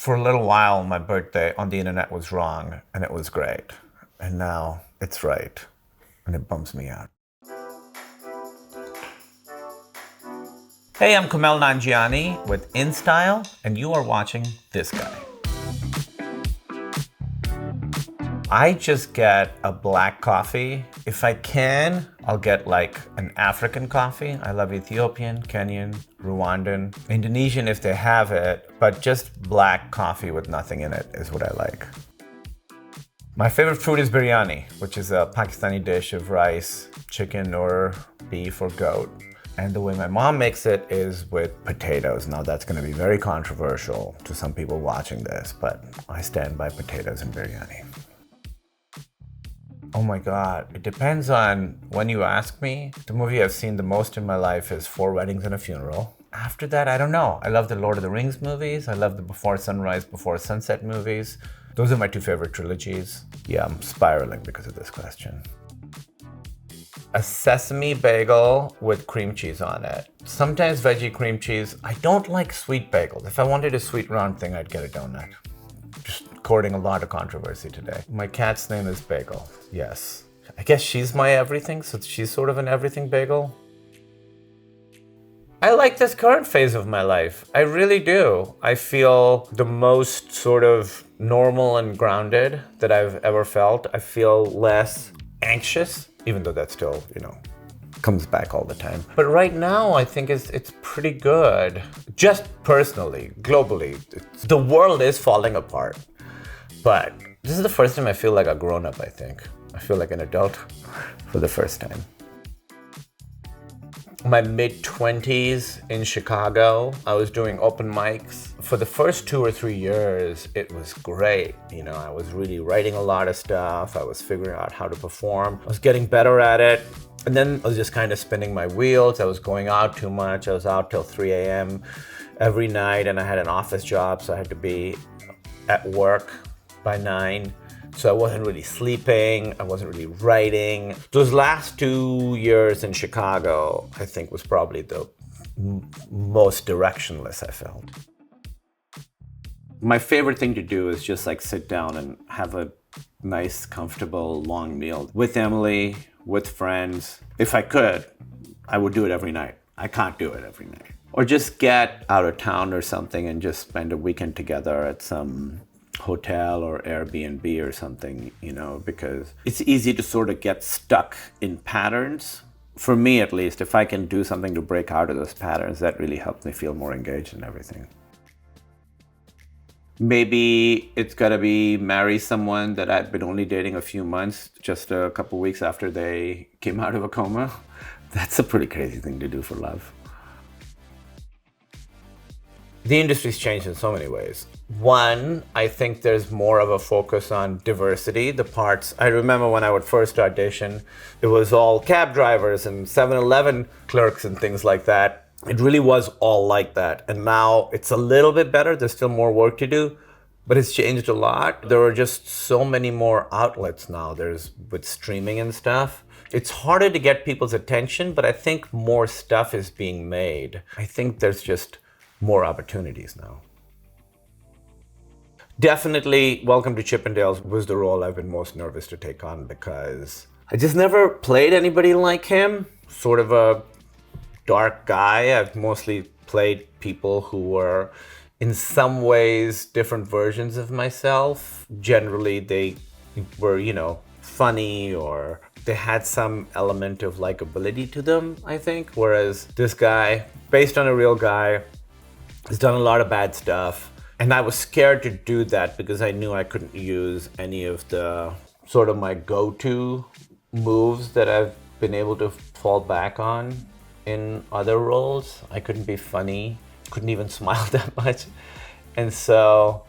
For a little while, my birthday on the internet was wrong, and it was great. And now it's right, and it bums me out. Hey, I'm Kumail Nanjiani with InStyle, and you are watching this guy. I just get a black coffee. If I can, I'll get like an African coffee. I love Ethiopian, Kenyan, Rwandan, Indonesian if they have it, but just black coffee with nothing in it is what I like. My favorite food is biryani, which is a Pakistani dish of rice, chicken or beef or goat. And the way my mom makes it is with potatoes. Now that's gonna be very controversial to some people watching this, but I stand by potatoes and biryani. Oh my God, it depends on when you ask me. The movie I've seen the most in my life is Four Weddings and a Funeral. After that, I don't know. I love the Lord of the Rings movies. I love the Before Sunrise, Before Sunset movies. Those are my two favorite trilogies. Yeah, I'm spiraling because of this question. A sesame bagel with cream cheese on it. Sometimes veggie cream cheese. I don't like sweet bagels. If I wanted a sweet round thing, I'd get a donut. Just courting a lot of controversy today. My cat's name is Bagel, yes. I guess she's my everything, so she's sort of an everything bagel. I like this current phase of my life. I really do. I feel the most sort of normal and grounded that I've ever felt. I feel less anxious, even though that still, comes back all the time. But right now, I think it's pretty good. Just personally, globally, the world is falling apart. But this is the first time I feel like a grown-up, I think. I feel like an adult for the first time. My mid-20s in Chicago, I was doing open mics. For the first 2 or 3 years, it was great. I was really writing a lot of stuff. I was figuring out how to perform. I was getting better at it. And then I was just kind of spinning my wheels. I was going out too much. I was out till 3 a.m. every night, and I had an office job, so I had to be at work by 9. So I wasn't really sleeping, I wasn't really writing. Those last 2 years in Chicago, I think, was probably the most directionless I felt. My favorite thing to do is just like sit down and have a nice, comfortable, long meal with Emily, with friends. If I could, I would do it every night. I can't do it every night. Or just get out of town or something and just spend a weekend together at some hotel or Airbnb or something, because it's easy to sort of get stuck in patterns. For me, at least, if I can do something to break out of those patterns, that really helps me feel more engaged in everything. Maybe it's gotta be marry someone that I'd been only dating a few months, just a couple weeks after they came out of a coma. That's a pretty crazy thing to do for love. The industry's changed in so many ways. One, I think there's more of a focus on diversity. The parts, I remember when I would first audition, it was all cab drivers and 7-Eleven clerks and things like that. It really was all like that. And now it's a little bit better. There's still more work to do, but it's changed a lot. There are just so many more outlets now. There's with streaming and stuff. It's harder to get people's attention, but I think more stuff is being made. I think there's just more opportunities now. Definitely Welcome to Chippendales was the role I've been most nervous to take on because I just never played anybody like him. Sort of a dark guy. I've mostly played people who were in some ways different versions of myself. Generally they were, funny or they had some element of likability to them, I think. Whereas this guy, based on a real guy, has done a lot of bad stuff. And I was scared to do that because I knew I couldn't use any of the sort of my go-to moves that I've been able to fall back on in other roles. I couldn't be funny, couldn't even smile that much. And so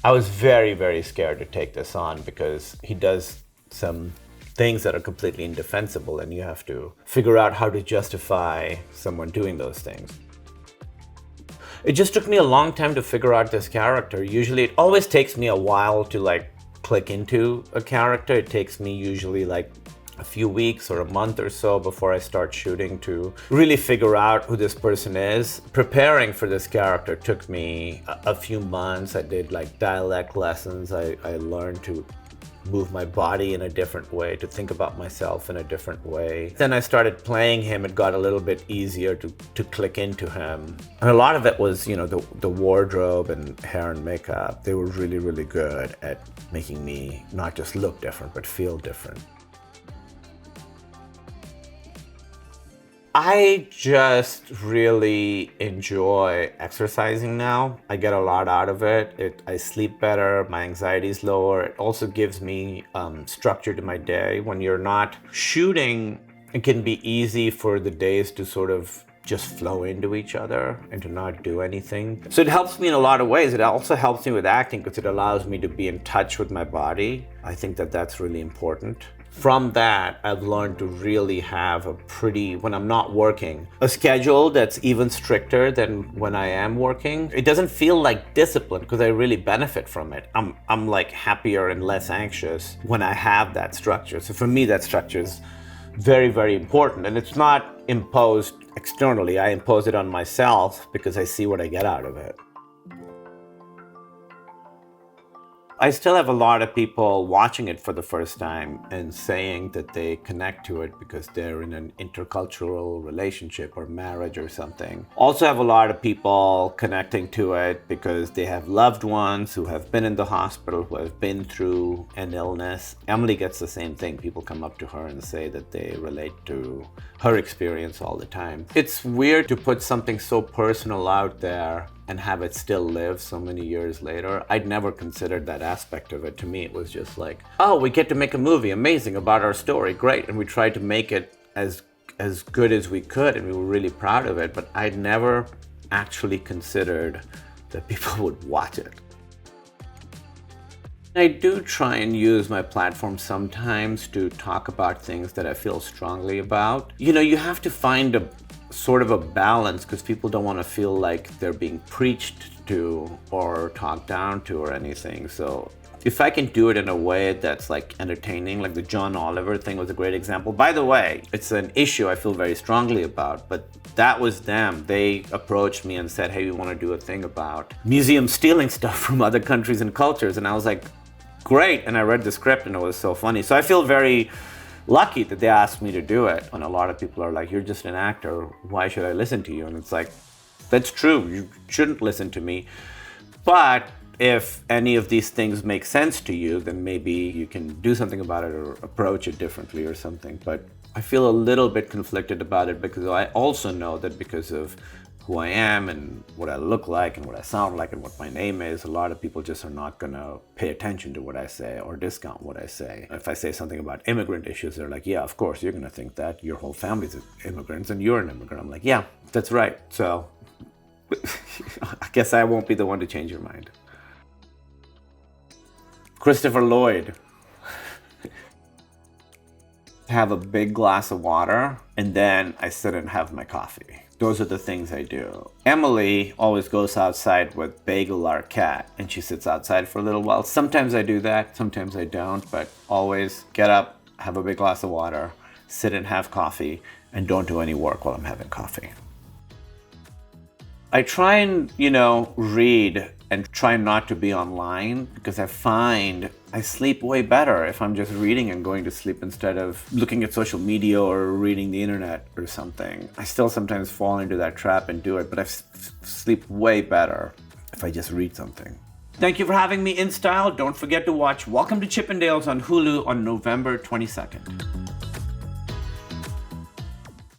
I was very, very scared to take this on because he does some things that are completely indefensible and you have to figure out how to justify someone doing those things. It just took me a long time to figure out this character. Usually it always takes me a while to click into a character. It takes me usually a few weeks or a month or so before I start shooting to really figure out who this person is. Preparing for this character took me a few months. I did like dialect lessons. I learned to move my body in a different way, to think about myself in a different way. Then I started playing him. It got a little bit easier to click into him. And a lot of it was, the wardrobe and hair and makeup. They were really, really good at making me not just look different, but feel different. I just really enjoy exercising now. I get a lot out of it. I sleep better, my anxiety is lower. It also gives me structure to my day. When you're not shooting, it can be easy for the days to sort of just flow into each other and to not do anything. So it helps me in a lot of ways. It also helps me with acting because it allows me to be in touch with my body. I think that that's really important. From that, I've learned to really have when I'm not working, a schedule that's even stricter than when I am working. It doesn't feel like discipline because I really benefit from it. I'm like happier and less anxious when I have that structure. So for me, that structure is very, very important. And it's not imposed externally. I impose it on myself because I see what I get out of it. I still have a lot of people watching it for the first time and saying that they connect to it because they're in an intercultural relationship or marriage or something. Also have a lot of people connecting to it because they have loved ones who have been in the hospital, who have been through an illness. Emily gets the same thing. People come up to her and say that they relate to her experience all the time. It's weird to put something so personal out there and have it still live so many years later. I'd never considered that aspect of it. To me, it was just like, oh, we get to make a movie, amazing, about our story, great. And we tried to make it as good as we could, and we were really proud of it, but I'd never actually considered that people would watch it. I do try and use my platform sometimes to talk about things that I feel strongly about. You have to find a sort of a balance because people don't want to feel like they're being preached to or talked down to or anything. So if I can do it in a way that's like entertaining, like the John Oliver thing was a great example. By the way, it's an issue I feel very strongly about, but that was them. They approached me and said, hey, we want to do a thing about museums stealing stuff from other countries and cultures. And I was like, great. And I read the script and it was so funny. So I feel very lucky that they asked me to do it. And a lot of people are like, you're just an actor. Why should I listen to you? And it's like, that's true. You shouldn't listen to me. But if any of these things make sense to you, then maybe you can do something about it or approach it differently or something. But I feel a little bit conflicted about it because I also know that because of who I am and what I look like and what I sound like and what my name is, a lot of people just are not going to pay attention to what I say or discount what I say. If I say something about immigrant issues, they're like, yeah, of course, you're going to think that. Your whole family's immigrants and you're an immigrant. I'm like, yeah, that's right. So I guess I won't be the one to change your mind. Christopher Lloyd. Have a big glass of water and then I sit and have my coffee. Those are the things I do. Emily always goes outside with Bagel, our cat, and she sits outside for a little while. Sometimes I do that, sometimes I don't, but always get up, have a big glass of water, sit and have coffee, and don't do any work while I'm having coffee. I try and, read and try not to be online because I find I sleep way better if I'm just reading and going to sleep instead of looking at social media or reading the internet or something. I still sometimes fall into that trap and do it, but I sleep way better if I just read something. Thank you for having me, InStyle. Don't forget to watch Welcome to Chippendales on Hulu on November 22nd.